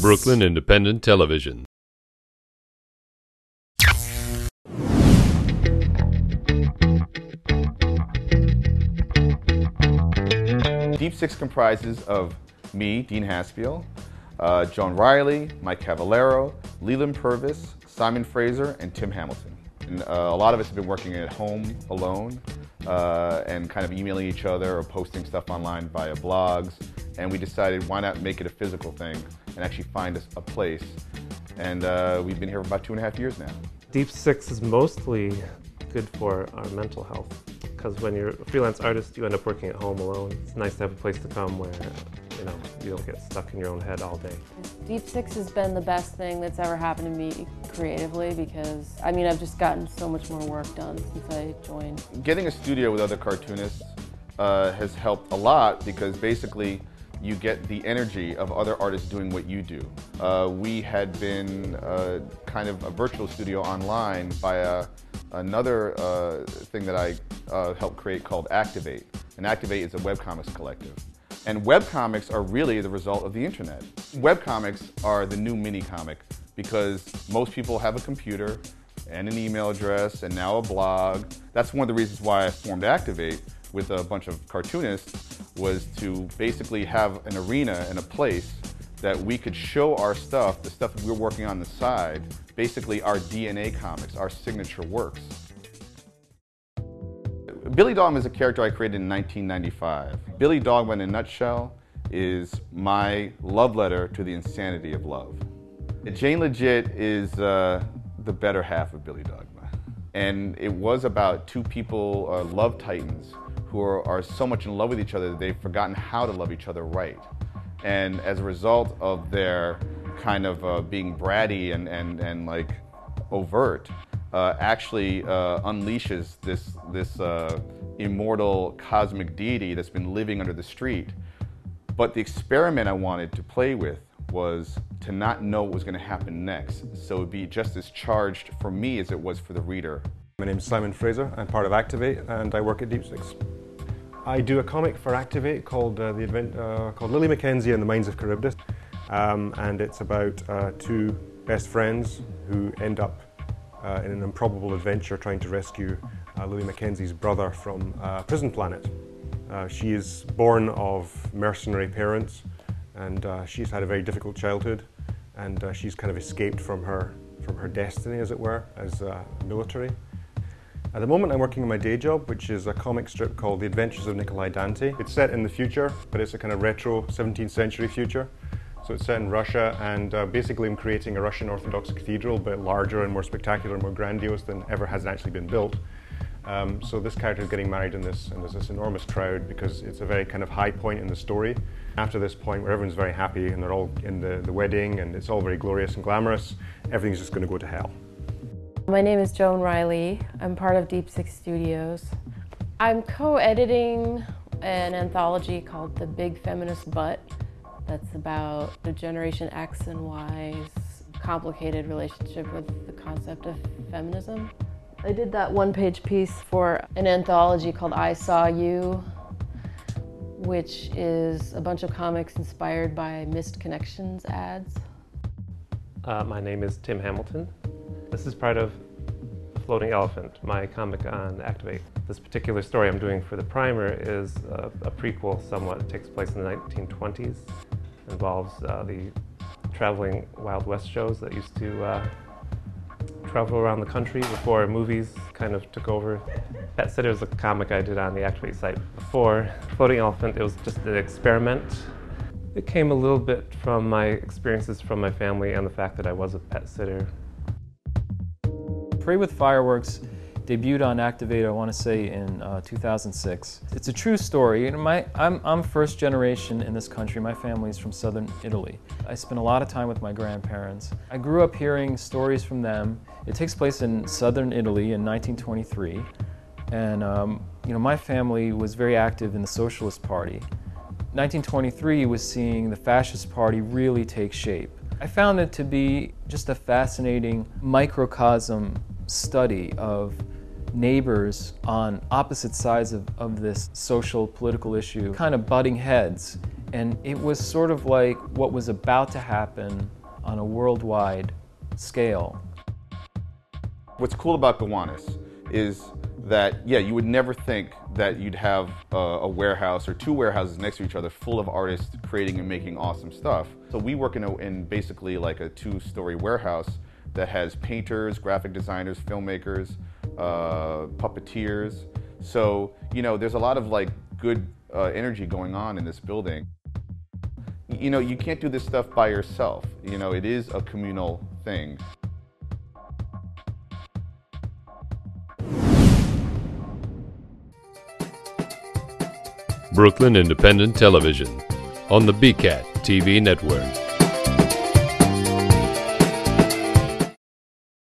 Brooklyn Independent Television. Deep Six comprises of me, Dean Haspiel, Joan Riley, Mike Cavallero, Leland Purvis, Simon Fraser, and Tim Hamilton. And a lot of us have been working at home alone and kind of emailing each other or posting stuff online via blogs. And we decided, why not make it a physical thing and actually find us a place. And we've been here for about 2.5 years now. Deep Six is mostly good for our mental health, because when you're a freelance artist, you end up working at home alone. It's nice to have a place to come where you don't get stuck in your own head all day. Deep Six has been the best thing that's ever happened to me creatively, because I've just gotten so much more work done since I joined. Getting a studio with other cartoonists has helped a lot, because basically you get the energy of other artists doing what you do. We had been kind of a virtual studio online by another thing that I helped create called Activate. And Activate is a webcomics collective. And webcomics are really the result of the internet. Webcomics are the new mini-comic, because most people have a computer and an email address and now a blog. That's one of the reasons why I formed Activate with a bunch of cartoonists, was to basically have an arena and a place that we could show our stuff, the stuff that we're working on the side, basically our DNA comics, our signature works. Billy Dogma is a character I created in 1995. Billy Dogma, in a nutshell, is my love letter to the insanity of love. Jane Legit is the better half of Billy Dogma. And it was about two people, love titans, who are so much in love with each other that they've forgotten how to love each other right. And as a result of their kind of being bratty and like overt, actually unleashes this immortal cosmic deity that's been living under the street. But the experiment I wanted to play with was to not know what was going to happen next, so it would be just as charged for me as it was for the reader. My name is Simon Fraser. I'm part of Activate and I work at Deep Six. I do a comic for Activate called called Lily Mackenzie and the Mines of Charybdis, and it's about two best friends who end up in an improbable adventure trying to rescue Lily Mackenzie's brother from a prison planet. She is born of mercenary parents, and she's had a very difficult childhood, and she's kind of escaped from her destiny, as it were, as military. At the moment I'm working on my day job, which is a comic strip called The Adventures of Nikolai Dante. It's set in the future, but it's a kind of retro 17th century future. So it's set in Russia, and basically I'm creating a Russian Orthodox cathedral, but larger and more spectacular and more grandiose than ever has actually been built. So this character is getting married in this, and there's this enormous crowd, because it's a very kind of high point in the story. After this point where everyone's very happy and they're all in the wedding and it's all very glorious and glamorous, everything's just going to go to hell. My name is Joan Riley. I'm part of Deep Six Studios. I'm co-editing an anthology called The Big Feminist Butt, that's about the Generation X and Y's complicated relationship with the concept of feminism. I did that one-page piece for an anthology called I Saw You, which is a bunch of comics inspired by missed connections ads. My name is Tim Hamilton. This is part of Floating Elephant, my comic on Activate. This particular story I'm doing for the primer is a prequel somewhat. It takes place in the 1920s. It involves the traveling Wild West shows that used to travel around the country before movies kind of took over. Pet Sitter is a comic I did on the Activate site before. Floating Elephant, it was just an experiment. It came a little bit from my experiences from my family and the fact that I was a pet sitter. Pray with Fireworks debuted on Activate, I want to say, in 2006. It's a true story. I'm first generation in this country. My family's from southern Italy. I spent a lot of time with my grandparents. I grew up hearing stories from them. It takes place in southern Italy in 1923, and my family was very active in the Socialist Party. 1923 was seeing the Fascist Party really take shape. I found it to be just a fascinating microcosm study of neighbors on opposite sides of this social political issue kind of butting heads And it was sort of like what was about to happen on a worldwide scale. What's cool about Gowanus is that, yeah, you would never think that you'd have a warehouse or two warehouses next to each other full of artists creating and making awesome stuff. So we work in basically like a two-story warehouse that has painters, graphic designers, filmmakers, puppeteers. So, you know, there's a lot of like good energy going on in this building. You know, you can't do this stuff by yourself. You know, it is a communal thing. Brooklyn Independent Television on the BCAT TV network.